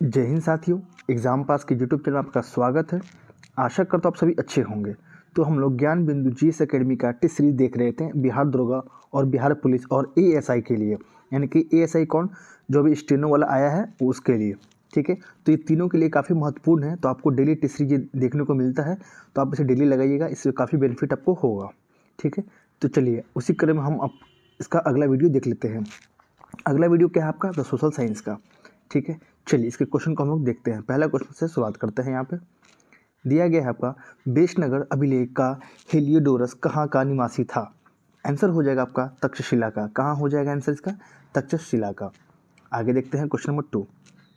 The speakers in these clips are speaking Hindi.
जय हिंद साथियों। एग्ज़ाम पास के यूट्यूब चैनल में आपका स्वागत है। आशा करता हूँ आप सभी अच्छे होंगे। तो हम लोग ज्ञान बिंदु जीएस एकेडमी का टेस्ट सीरीज देख रहे थे बिहार दरोगा और बिहार पुलिस और एएसआई के लिए, यानी कि एएसआई कौन, जो अभी स्टेनो वाला आया है वो उसके लिए। ठीक है, तो ये तीनों के लिए काफ़ी महत्वपूर्ण है। तो आपको डेली टेस्ट सीरीज देखने को मिलता है, तो आप इसे डेली लगाइएगा, इससे काफ़ी बेनिफिट आपको होगा। ठीक है, तो चलिए उसी क्रम में हम अब इसका अगला वीडियो देख लेते हैं। अगला वीडियो क्या है आपका, द सोशल साइंस का। ठीक है, चलिए इसके क्वेश्चन को हम लोग देखते हैं। पहला क्वेश्चन से शुरुआत करते हैं। यहाँ पे दिया गया है आपका, बेशनगर अभिलेख का हेलियोडोरस कहाँ का निवासी था। आंसर हो जाएगा आपका तक्षशिला का। कहाँ हो जाएगा आंसर इसका, तक्षशिला का। आगे देखते हैं क्वेश्चन नंबर 2।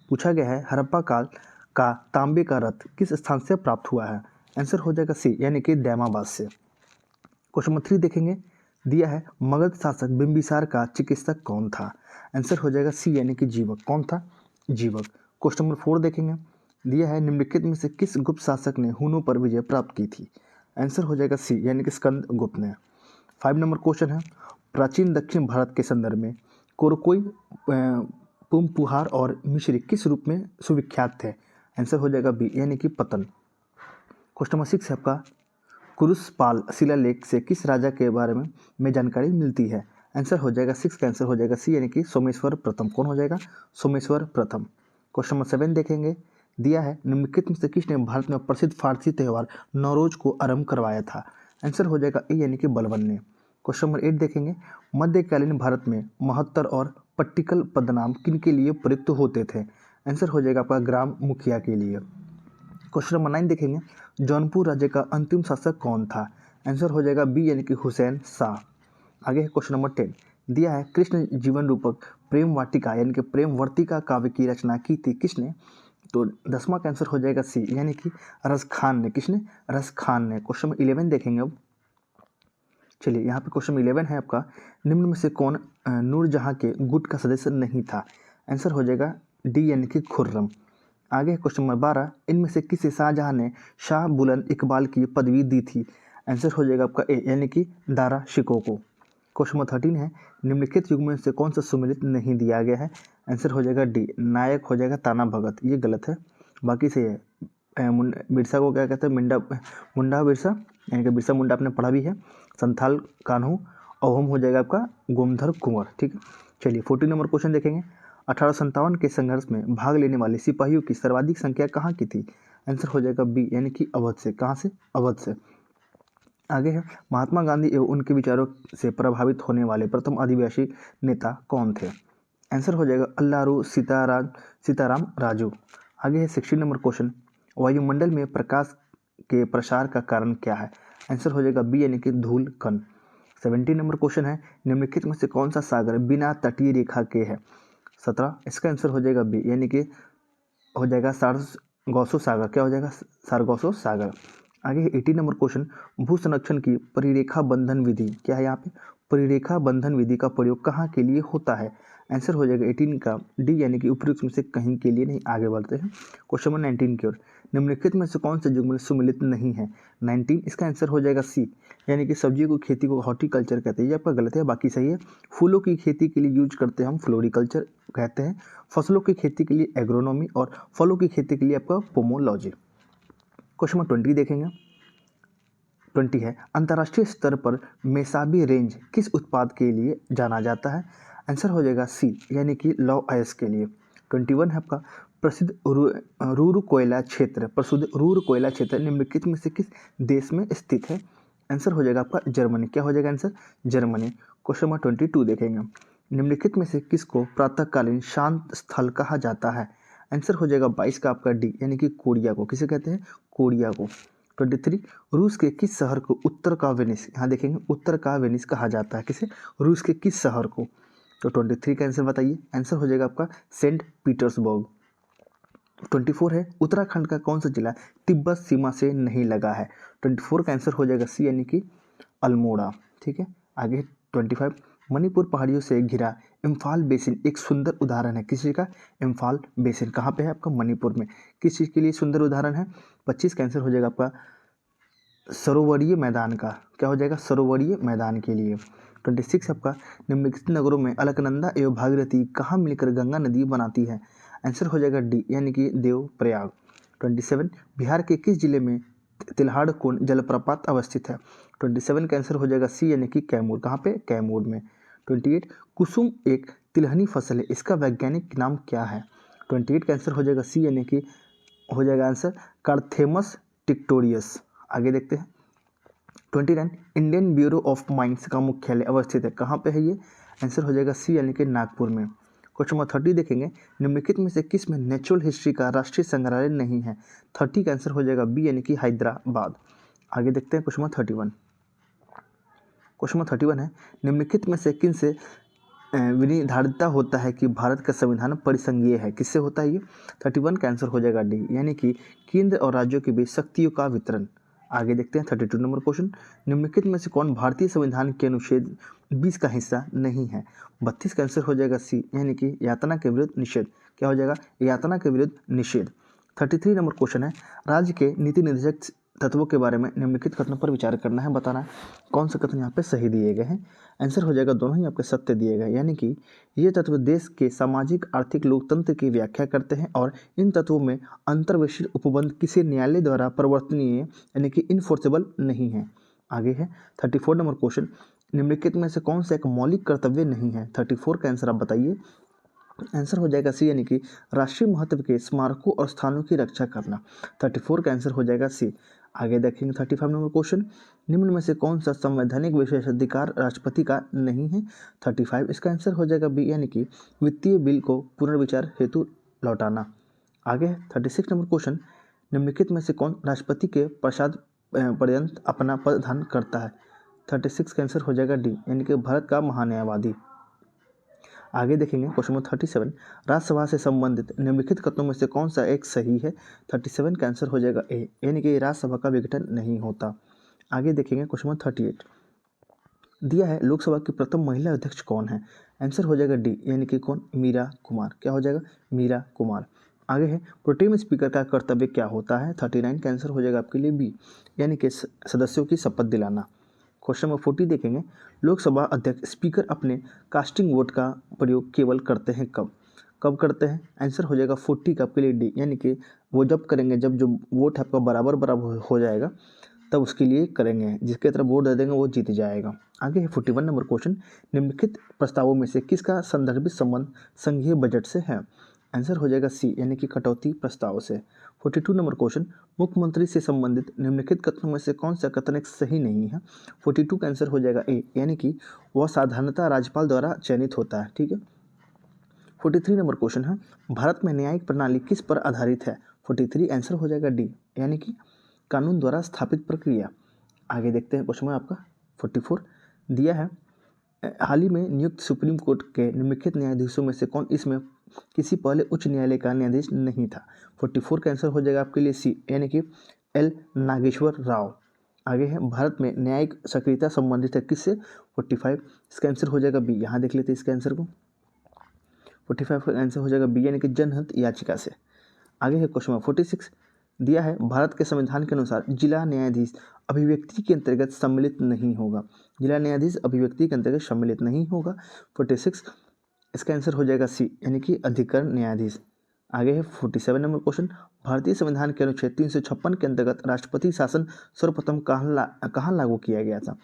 पूछा गया है हड़प्पा काल का तांबे का रथ किस स्थान से प्राप्त हुआ है। आंसर हो जाएगा सी, यानी कि दैमाबाद से। क्वेश्चन नंबर 3 देखेंगे। दिया है मगध शासक बिंबिसार का चिकित्सक कौन था। आंसर हो जाएगा सी, यानी कि जीवक। कौन था, जीवक। क्वेश्चन नंबर 4 देखेंगे। दिया है निम्नलिखित में से किस गुप्त शासक ने हुनों पर विजय प्राप्त की थी। आंसर हो जाएगा सी, यानी कि स्कंद गुप्त ने। 5 नंबर क्वेश्चन है, प्राचीन दक्षिण भारत के संदर्भ में कोरकोई, पुमपुहार और मिश्री किस रूप में सुविख्यात थे। आंसर हो जाएगा बी, यानी कि पतन। क्वेश्चन नंबर 6 है आपका, कुरुसपाल शिलालेख से किस राजा के बारे में जानकारी मिलती है। आंसर हो जाएगा 6 का आंसर हो जाएगा सी, यानी कि सोमेश्वर प्रथम। कौन हो जाएगा, सोमेश्वर प्रथम। क्वेश्चन नंबर 7 देखेंगे। दिया है निम्नलिखित में से किसने भारत में प्रसिद्ध फारसी त्यौहार नौरोज को आरंभ करवाया था। आंसर हो जाएगा ए, यानी कि बलबन ने। क्वेश्चन नंबर 8 देखेंगे। मध्यकालीन भारत में महत्तर और पट्टिकल पदनाम किन के लिए प्रयुक्त होते थे। आंसर हो जाएगा आपका ग्राम मुखिया के लिए। क्वेश्चन नंबर 9 देखेंगे। जौनपुर राज्य का अंतिम शासक कौन था। आंसर हो जाएगा बी, यानी कि हुसैन शाह। आगे है क्वेश्चन नंबर 10। दिया है कृष्ण जीवन रूपक प्रेम वाटिका यानी कि प्रेम वर्तिका काव्य की रचना की थी किसने। तो 10वां का आंसर हो जाएगा सी, यानी कि रस खान ने। किसने, रस खान ने। क्वेश्चन नंबर 11 देखेंगे अब। चलिए यहाँ पे क्वेश्चन 11 है आपका, निम्न में से कौन नूरजहां के गुट का सदस्य नहीं था। आंसर हो जाएगा डी, यानी कि खुर्रम। आगे क्वेश्चन नंबर 12। इनमें से किसे शाहजहां ने शाह बुलंद इकबाल की पदवी दी थी। आंसर हो जाएगा आपका ए, यानी कि दारा शिकोह को। क्वेश्चन नंबर 13 है, निम्नलिखित युग में से कौन सा सुमेलित नहीं दिया गया है। आंसर हो जाएगा डी, नायक हो जाएगा ताना भगत। ये गलत है, बाकी सही है। बिरसा को क्या कहते हैं, मुंडा बिरसा, यानी कि बिरसा मुंडा आपने पढ़ा भी है। संथाल कान्हू। अहोम हो जाएगा आपका गोमधर कुंवर। ठीक है, चलिए 14 नंबर क्वेश्चन देखेंगे। 1857 के संघर्ष में भाग लेने वाले सिपाहियों की सर्वाधिक संख्या कहाँ की थी। आंसर हो जाएगा बी, यानी कि अवध से। कहाँ से, अवध से। आगे है, महात्मा गांधी एवं उनके विचारों से प्रभावित होने वाले प्रथम आदिवासी नेता कौन थे। आंसर हो जाएगा अल्लारू सीताराम राजू। आगे है 16 नंबर क्वेश्चन। वायुमंडल में प्रकाश के प्रसार का कारण क्या है। आंसर हो जाएगा बी, यानी कि धूल कण। 17 नंबर क्वेश्चन है, निम्नलिखित में से कौन सा सागर बिना तटीय रेखा के है। 17, इसका आंसर हो जाएगा बी, यानी कि हो जाएगा सारगोसो सागर। क्या हो जाएगा, सारगोसो सागर। आगे 18 नंबर क्वेश्चन, भू संरक्षण की परिरेखा बंधन विधि क्या है। यहाँ पे परिरेखा बंधन विधि का प्रयोग कहाँ के लिए होता है। आंसर हो जाएगा 18 का डी, यानी कि उपयुक्त में से कहीं के लिए नहीं। आगे बढ़ते हैं क्वेश्चन नंबर 19 की ओर। निम्नलिखित में से कौन से युग्म सुमिलित नहीं है। 19, इसका आंसर हो जाएगा सी, यानी कि सब्जियों की खेती को हॉर्टिकल्चर कहते हैं। ये आपका गलत है, बाकी सही है। फूलों की खेती के लिए यूज करते हैं हम फ्लोरिकल्चर कहते हैं। फसलों की खेती के लिए एग्रोनॉमी और फलों की खेती के लिए आपका पोमोलॉजी। क्वेश्चन नंबर 20 देखेंगे। 20 है, अंतर्राष्ट्रीय स्तर पर मेसाबी रेंज किस उत्पाद के लिए जाना जाता है। आंसर हो जाएगा सी, यानी कि लॉ आयस के लिए। 21 है आपका, प्रसिद्ध रूर कोयला क्षेत्र निम्नलिखित में से किस देश में स्थित है। आंसर हो जाएगा आपका जर्मनी। क्या हो जाएगा आंसर, जर्मनी। क्वेश्चन नंबर 22 देखेंगे। निम्नलिखित में से किसको प्रातःकालीन शांत स्थल कहा जाता है। आंसर हो जाएगा 22 का आपका डी, यानी कि कोरिया को। किसे कहते हैं, कोरिया को। 23, रूस के किस शहर को उत्तर का वेनिस, यहाँ देखेंगे उत्तर का वेनिस कहा जाता है। किसे, रूस के किस शहर को। तो 23 का आंसर बताइए। आंसर हो जाएगा आपका सेंट पीटर्सबर्ग। 24 है, उत्तराखंड का कौन सा जिला तिब्बत सीमा से नहीं लगा है। 24 का आंसर हो जाएगा सी, यानी कि अल्मोड़ा। ठीक है, आगे 25, मणिपुर पहाड़ियों से घिरा इम्फाल बेसिन एक सुंदर उदाहरण है। किसी का, इम्फाल बेसिन कहाँ पे है आपका, मणिपुर में। किस चीज़ के लिए सुंदर उदाहरण है। 25 का आंसर हो जाएगा आपका सरोवरीय मैदान का। क्या हो जाएगा, सरोवरीय मैदान के लिए। 26 आपका, निम्नलिखित नगरों में अलकनंदा एवं भागीरथी कहाँ मिलकर गंगा नदी बनाती है। आंसर हो जाएगा डी यानी कि देवप्रयाग। 27 बिहार के किस जिले में तिल्हाड़ कुंड जलप्रपात अवस्थित है? 27 का आंसर हो जाएगा सी यानी कि कैमूर। कहाँ पे? कैमूर में। 28 कुसुम एक तिलहनी फसल है, इसका वैज्ञानिक नाम क्या है? 28 का आंसर हो जाएगा सी यानी कि हो जाएगा आंसर कार्थेमस टिक्टोरियस। आगे देखते हैं। 29 इंडियन ब्यूरो ऑफ माइंस का मुख्यालय अवस्थित है, कहाँ पे है ये? आंसर हो जाएगा सी यानी कि नागपुर में। क्वेश्चन नंबर 30 देखेंगे, निम्नलिखित में से किस में नेचुरल हिस्ट्री का राष्ट्रीय संग्रहालय नहीं है? 30 का आंसर हो जाएगा बी यानी कि हैदराबाद। आगे देखते हैं क्वेश्चन नंबर 31। क्वेश्चन नंबर 31 है, निम्नलिखित में से किन से विनिर्धारिता होता है कि भारत का संविधान परिसंघीय है? किससे होता है ये? 31 का आंसर हो जाएगा डी यानी कि केंद्र और राज्यों के बीच शक्तियों का वितरण। आगे देखते हैं 32 नंबर क्वेश्चन, निम्नलिखित में से कौन भारतीय संविधान के अनुच्छेद 20 का हिस्सा नहीं है? 32 का आंसर हो जाएगा सी यानी कि यातना के विरुद्ध निषेध। क्या हो जाएगा? यातना के विरुद्ध निषेध। 33 नंबर क्वेश्चन है, राज्य के नीति निर्देशक तत्वों के बारे में निम्नलिखित कथनों पर विचार करना है, बताना है कौन से कथन यहाँ पे सही दिए गए हैं। आंसर हो जाएगा दोनों ही आपके सत्य दिए गए, यानी कि ये तत्व देश के सामाजिक आर्थिक लोकतंत्र की व्याख्या करते हैं और इन तत्वों में अंतर्विषय उपबंध किसी न्यायालय द्वारा परिवर्तनीय यानी कि इनफोर्सेबल नहीं है। आगे है 34 नंबर क्वेश्चन, निम्नलिखित में से कौन सा एक मौलिक कर्तव्य नहीं है? 34 का आंसर आप बताइए। आंसर हो जाएगा सी यानी कि राष्ट्रीय महत्व के स्मारकों और स्थानों की रक्षा करना। 34 का आंसर हो जाएगा सी। आगे देखेंगे 35 नंबर क्वेश्चन, निम्न में से कौन सा संवैधानिक विशेषाधिकार राष्ट्रपति का नहीं है? 35 इसका आंसर हो जाएगा बी यानी कि वित्तीय बिल को पुनर्विचार हेतु लौटाना। आगे है 36 नंबर क्वेश्चन, निम्नलिखित में से कौन राष्ट्रपति के पश्चात पर्यंत अपना पद धारण करता है? 36 का आंसर हो जाएगा डी यानी कि भारत का महान्यायवादी। आगे देखेंगे क्वेश्चन नंबर 37, राज्यसभा से संबंधित निम्नलिखित कथनों में से कौन सा एक सही है? 37 का आंसर हो जाएगा ए यानी कि राज्यसभा का विघटन नहीं होता। आगे देखेंगे क्वेश्चन नंबर 38, दिया है लोकसभा की प्रथम महिला अध्यक्ष कौन है? आंसर हो जाएगा डी यानी कि कौन? मीरा कुमार। क्या हो जाएगा? मीरा कुमार। आगे है प्रोटेम स्पीकर का कर्तव्य क्या होता है? 39 का आंसर हो जाएगा आपके लिए बी यानी कि सदस्यों की शपथ दिलाना। क्वेश्चन नंबर 40 देखेंगे, लोकसभा अध्यक्ष स्पीकर अपने कास्टिंग वोट का प्रयोग केवल करते हैं कब? कब करते हैं? आंसर हो जाएगा 40 का आपके लिए डी यानी कि वो जब करेंगे जब जो वोट आपका बराबर बराबर हो जाएगा तब उसके लिए करेंगे, जिसके तरफ वोट दे देंगे वो जीत जाएगा। आगे है 41 नंबर क्वेश्चन, निम्नलिखित प्रस्तावों में से किसका संदर्भित संबंध संघीय बजट से है? आंसर हो जाएगा सी यानी कि कटौती प्रस्ताव से। 42 नंबर क्वेश्चन, मुख्यमंत्री से संबंधित निम्नलिखित कथनों में से कौन सा कथन एक सही नहीं है? 42 का आंसर हो जाएगा ए यानी कि वह साधारणतः राज्यपाल द्वारा चयनित होता है। ठीक है। 43 नंबर क्वेश्चन है, भारत में न्यायिक प्रणाली किस पर आधारित है? 43 आंसर हो जाएगा डी यानी कि कानून द्वारा स्थापित प्रक्रिया। आगे देखते हैं क्वेश्चन में आपका 44 दिया है, हाल ही में नियुक्त सुप्रीम कोर्ट के निम्नलिखित न्यायाधीशों में से कौन इसमें किसी पहले उच्च न्यायालय का न्यायाधीश नहीं था? 44 का आंसर हो जाएगा आपके लिए सी यानी कि एल नागेश्वर राव। आगे है, भारत में न्यायिक सक्रियता संबंधित है किससे? 45 इसका आंसर हो जाएगा बी। यहाँ देख लेते हैं इसके आंसर को। 45 का आंसर हो जाएगा बी यानी कि जनहित याचिका से। आगे है क्वेश्चन 46 दिया है, भारत के संविधान के अनुसार जिला न्यायाधीश अभिव्यक्ति के अंतर्गत सम्मिलित नहीं होगा। जिला न्यायाधीश अभिव्यक्ति के अंतर्गत सम्मिलित नहीं होगा। 46 इसका आंसर हो जाएगा सी यानी कि अधिकरण न्यायाधीश। आगे है 47 नंबर क्वेश्चन, भारतीय संविधान के अनुच्छेद 356 के अंतर्गत राष्ट्रपति शासन सर्वप्रथम कहाँ लागू किया गया था?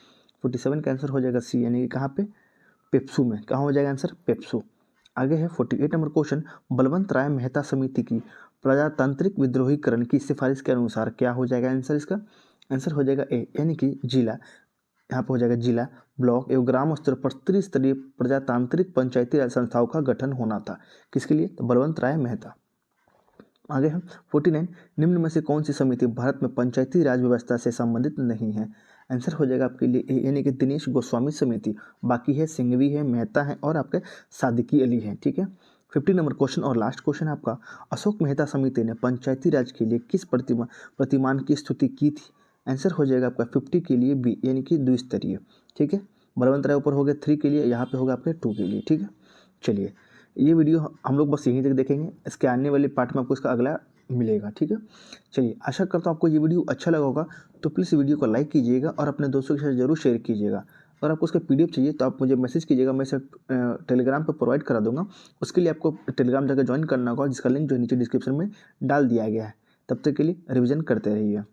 47 का आंसर हो जाएगा सी यानी कि कहाँ पे? पेप्सू में। कहाँ हो जाएगा आंसर? पेप्सू। आगे है 48 नंबर क्वेश्चन, बलवंत राय मेहता समिति की प्रजातांत्रिक विद्रोहीकरण की सिफारिश के अनुसार क्या हो जाएगा आंसर? इसका आंसर हो जाएगा ए यानी कि जिला, यहाँ पर हो जाएगा जिला, ब्लॉक एवं ग्राम स्तर पर त्रिस्तरीय प्रजातांत्रिक पंचायती राज संस्थाओं का गठन होना था। किसके लिए? तो बलवंत राय मेहता। आगे है 49, निम्न में से कौन सी समिति भारत में पंचायती राज व्यवस्था से संबंधित नहीं है? आंसर हो जाएगा आपके लिए ए यानी कि दिनेश गोस्वामी समिति। बाकी है सिंघवी है, मेहता है और आपके सादिकी अली है। ठीक है। 50 नंबर क्वेश्चन और लास्ट क्वेश्चन आपका, अशोक मेहता समिति ने पंचायती राज के लिए किस प्रतिमान की स्तुति की थी? आंसर हो जाएगा आपका 50 के लिए बी यानी कि द्विस्तरीय। ठीक है। बलवंत राय ऊपर हो गया 3 के लिए, यहाँ पे होगा आपके 2 के लिए। ठीक है। चलिए ये वीडियो हम लोग बस यहीं तक देखेंगे, इसके आने वाले पार्ट में आपको इसका अगला मिलेगा। ठीक है। चलिए आशा करता हूँ आपको ये वीडियो अच्छा लगा होगा, तो प्लीज़ वीडियो को लाइक कीजिएगा और अपने दोस्तों के साथ जरूर शेयर कीजिएगा। अगर आपको उसका PDF चाहिए तो आप मुझे मैसेज कीजिएगा, मैं इसे टेलीग्राम पर प्रोवाइड करा दूंगा। उसके लिए आपको टेलीग्राम जाकर ज्वाइन करना होगा, जिसका लिंक जो नीचे डिस्क्रिप्शन में डाल दिया गया है। तब तक के लिए रिवीजन करते रहिए।